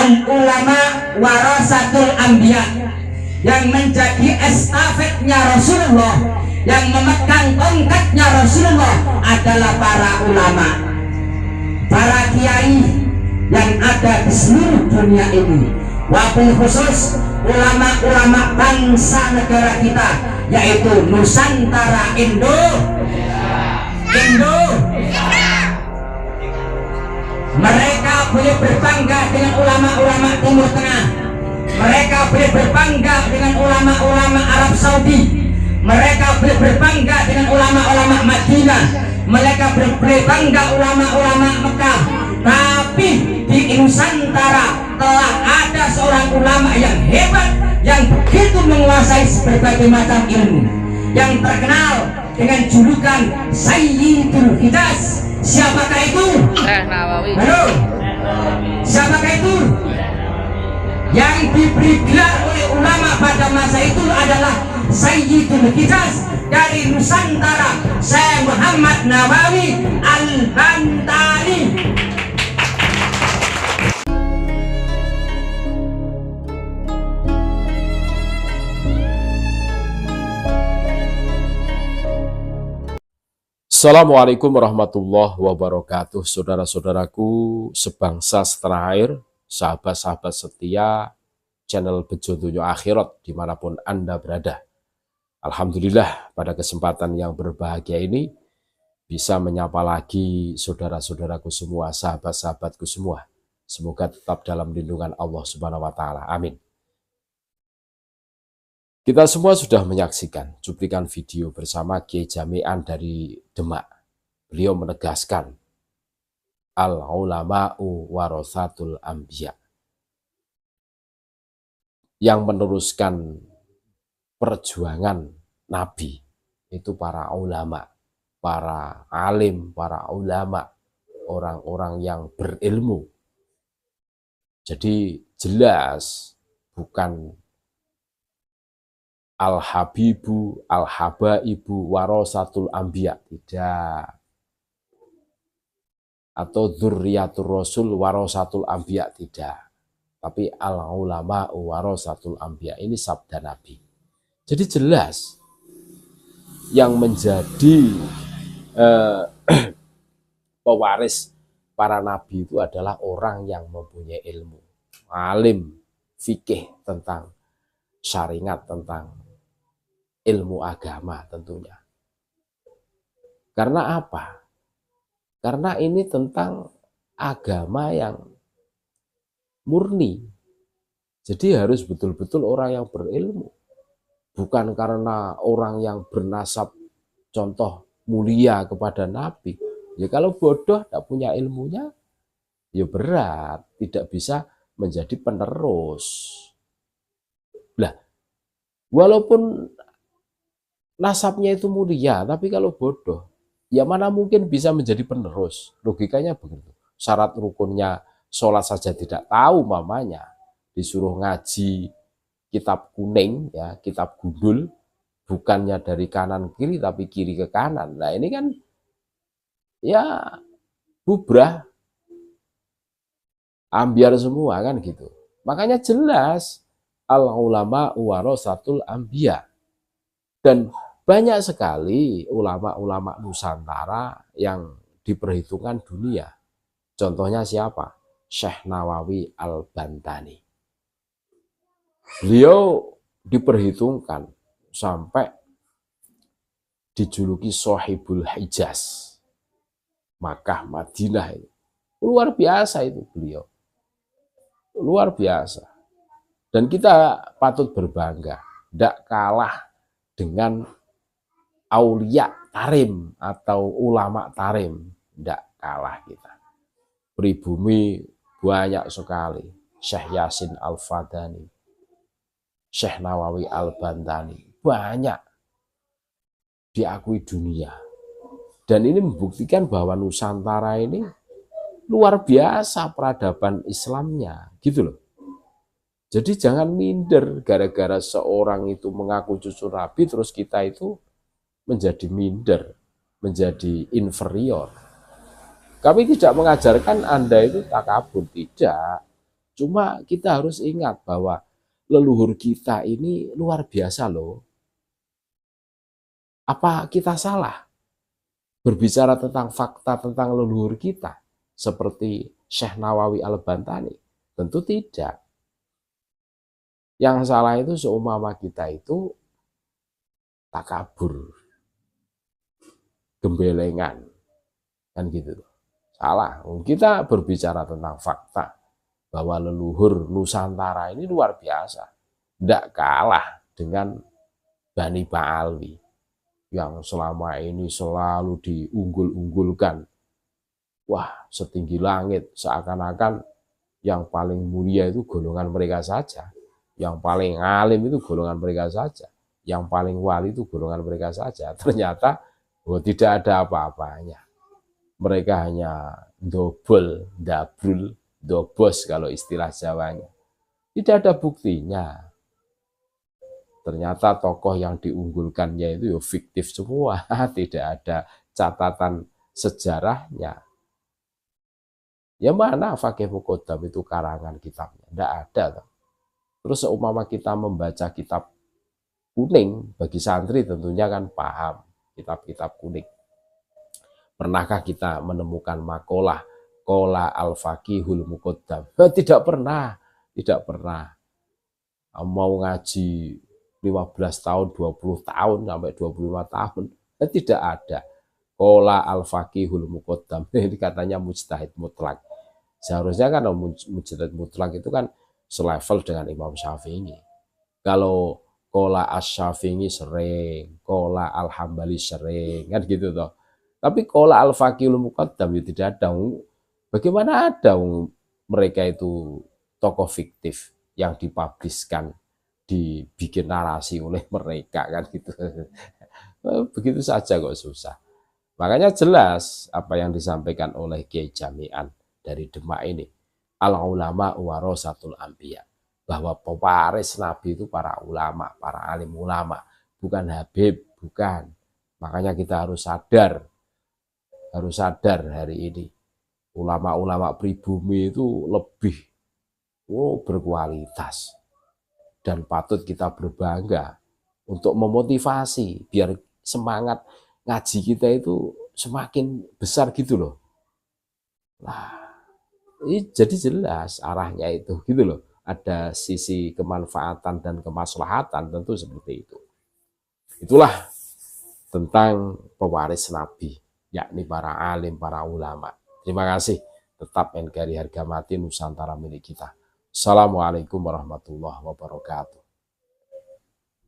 al-ulama warasatul anbiya, yang menjadi estafetnya Rasulullah, yang memegang tongkatnya Rasulullah adalah para ulama, para kiai yang ada di seluruh dunia ini, wabil khusus ulama-ulama bangsa negara kita, yaitu Nusantara Indo. Mereka boleh berbangga dengan ulama-ulama Timur Tengah, mereka boleh berbangga dengan ulama-ulama Arab Saudi, mereka boleh berbangga dengan ulama-ulama Madinah, mereka boleh berbangga ulama-ulama Mekah. Tapi di Nusantara telah ada seorang ulama yang hebat, yang begitu menguasai berbagai macam ilmu, yang terkenal dengan julukan Sayyidul Hijaz. Siapakah itu? Syekh Nawawi. Halo? Siapakah itu? Yang diberi gelar oleh ulama pada masa itu adalah Sayyidul Hijaz dari Nusantara, Syekh Muhammad Nawawi Al-Bantani. Assalamualaikum warahmatullahi wabarakatuh. Saudara-saudaraku sebangsa setanah air, sahabat-sahabat setia channel Bejo Donya Akhirat dimanapun Anda berada. Alhamdulillah pada kesempatan yang berbahagia ini bisa menyapa lagi saudara-saudaraku semua, sahabat-sahabatku semua. Semoga tetap dalam lindungan Allah Subhanahu wa Ta'ala. Amin. Kita semua sudah menyaksikan cuplikan video bersama Kiai Jami'an dari Demak. Beliau menegaskan al-ulama'u warasatul anbiya, yang meneruskan perjuangan Nabi itu para ulama, para alim, para ulama, orang-orang yang berilmu. Jadi jelas bukan al-habibu, al-habaibu, warasatul anbiya, tidak. Atau dzurriyyatur rasul, warasatul anbiya, tidak. Tapi al-ulama warasatul anbiya, ini sabda Nabi. Jadi jelas yang menjadi pewaris para nabi itu adalah orang yang mempunyai ilmu, alim, fikih tentang syariat, tentang ilmu agama tentunya. Karena apa? Karena ini tentang agama yang murni. Jadi harus betul-betul orang yang berilmu. Bukan karena orang yang bernasab contoh mulia kepada Nabi. Ya kalau bodoh, tidak punya ilmunya, ya berat, tidak bisa menjadi penerus. Lah, walaupun nasabnya itu mulia, tapi kalau bodoh, ya mana mungkin bisa menjadi penerus. Logikanya begitu. Syarat rukunnya sholat saja tidak tahu mamanya, disuruh ngaji kitab kuning, ya kitab gundul, bukannya dari kanan kiri tapi kiri ke kanan. Nah ini kan ya bubrah, ambiar semua kan gitu. Makanya jelas al-ulama warasatul anbiya. Dan banyak sekali ulama-ulama Nusantara yang diperhitungkan dunia. Contohnya siapa? Syekh Nawawi Al-Bantani. Beliau diperhitungkan sampai dijuluki Sohibul Hijaz, Makkah, Madinah. Luar biasa itu beliau. Luar biasa. Dan kita patut berbangga. Tidak kalah dengan aulia tarim atau ulama tarim, tidak kalah kita. Pribumi banyak sekali. Syekh Yasin Al-Fadani, Syekh Nawawi Al-Bantani, banyak diakui dunia. Dan ini membuktikan bahwa Nusantara ini luar biasa peradaban Islamnya, gitu loh. Jadi jangan minder gara-gara seorang itu mengaku cucu Nabi, terus kita itu menjadi minder, menjadi inferior. Kami tidak mengajarkan Anda itu takabur, tidak. Cuma kita harus ingat bahwa leluhur kita ini luar biasa loh. Apa kita salah berbicara tentang fakta tentang leluhur kita seperti Syekh Nawawi Al-Bantani? Tentu tidak. Yang salah itu seumpama kita itu takabur, gembelengan, kan gitu. Salah. Kita berbicara tentang fakta bahwa leluhur Nusantara ini luar biasa, tidak kalah dengan Bani Ba'alwi yang selama ini selalu diunggul-unggulkan. Wah, setinggi langit, seakan-akan yang paling mulia itu golongan mereka saja, yang paling alim itu golongan mereka saja, yang paling wali itu golongan mereka saja. Ternyata tidak ada apa-apanya. Mereka hanya double, dabrul, dobos kalau istilah Jawanya. Tidak ada buktinya. Ternyata tokoh yang diunggulkannya itu fiktif semua, tidak ada catatan sejarahnya. Ya mana Fakih Muqaddam itu karangan kitabnya? Tidak ada. Terus seumpama kita membaca kitab kuning, bagi santri tentunya kan paham kitab-kitab kuning. Pernahkah kita menemukan makalah Qola al-Faqihul Muqaddam? Tidak pernah. Mau ngaji 15 tahun, 20 tahun, sampai 25 tahun, tidak ada. Qola al-Faqihul Muqaddam. Ini katanya mujtahid mutlak. Seharusnya kan mujtahid mutlak itu kan selevel dengan Imam Syafi'i. Kalau Qola Asy-Syafi'i sering, Qola Al-Hambali sering, kan gitu toh. Tapi Qola al-Faqihul Muqaddam ya tidak ada. Bagaimana ada mereka itu tokoh fiktif yang dipubliskan, dibikin narasi oleh mereka, kan gitu. Begitu saja kok susah. Makanya jelas apa yang disampaikan oleh Kiai Jami'an dari Demak ini. Al-ulama warasatul anbiya. Bahwa pewaris Nabi itu para ulama, para alim ulama. Bukan Habib, bukan. Makanya kita harus sadar hari ini. Ulama-ulama pribumi itu lebih berkualitas. Dan patut kita berbangga untuk memotivasi biar semangat ngaji kita itu semakin besar gitu loh. Nah, ini jadi jelas arahnya itu gitu loh. Ada sisi kemanfaatan dan kemaslahatan tentu seperti itu. Itulah tentang pewaris Nabi, yakni para alim, para ulama. Terima kasih. Tetap NKRI harga mati Nusantara milik kita. Assalamualaikum warahmatullahi wabarakatuh.